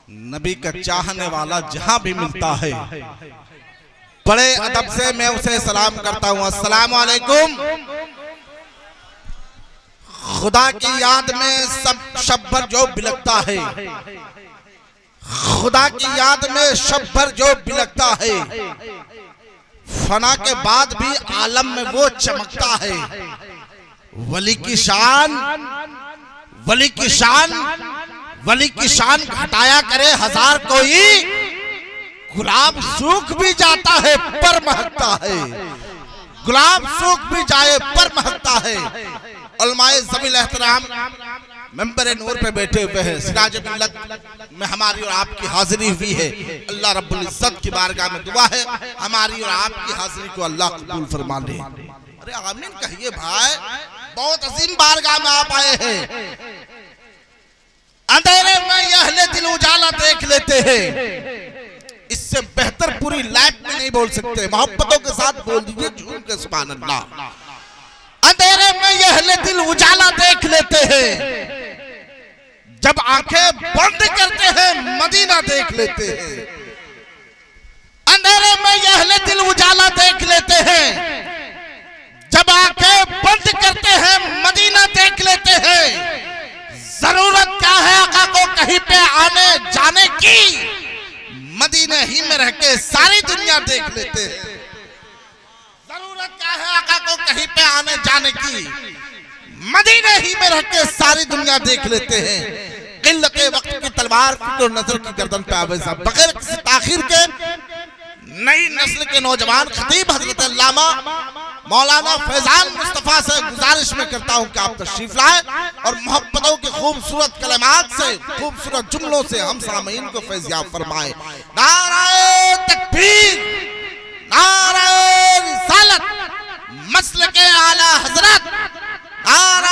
नबी का चाहने वाला जहां भी मिलता है बड़े अदब से मैं उसे सलाम करता हूं। अस्सलाम वालेकुम। खुदा की याद में सब शब भर जो बिलकता है, खुदा की याद में शब भर जो बिलकता है, फना के बाद भी आलम में वो चमकता है। वली की शान, वली की शान, वली की शान घटाया करे हजार कोई, गुलाब सूख भी जाता है पर महकता है, गुलाब सूख भी जाए पर महकता है। उलमाए ज़मील एहतराम मेंबर नूर पे बैठे हुए हैं, सिराज मिल्लत में हमारी और आपकी हाजिरी हुई है। अल्लाह रब्बुल इज्जत की बारगाह में दुआ है हमारी और आपकी हाजिरी को अल्लाह कबूल फरमा ले। अरे आमीन कहिए भाई, बहुत अजीम बारगाह में आप आए हैं। अंधेरे में ये अहले दिल उजाला देख लेते हैं, इससे बेहतर पूरी लाइफ में नहीं बोल सकते। मोहब्बतों के साथ बोल दीजिए झूम के सुभान अल्लाह। अंधेरे में ये अहले दिल उजाला देख लेते हैं, जब आंखें बंद करते हैं मदीना देख लेते हैं। अंधेरे में ये अहले दिल उजाला देख लेते हैं, जब आंखें बंद करते हैं मदीना देख लेते हैं। जरूरत क्या है आका को कहीं पे आने जाने की, मदीने ही में रह के सारी दुनिया देख लेते हैं। जरूरत क्या है आका को कहीं पे आने जाने की, मदीने ही में रह के सारी दुनिया देख लेते हैं। किल्लत वक्त की तलवार फिक्र नजर की गर्दन पे आवे साहब, बगैर किसी ताखीर के नई नस्ल के नौजवान खतीब हजरत अल्लामा मौलाना फैजान मुस्तफा से गुजारिश में करता हूं कि आप तशरीफ लाए और मोहब्बतों के खूबसूरत कलमात से, खूबसूरत जुमलों से हम सामीन को फैज़याब फरमाए। नारे तकबीर, नारे रिसालत, मसलके आला हजरत, नारे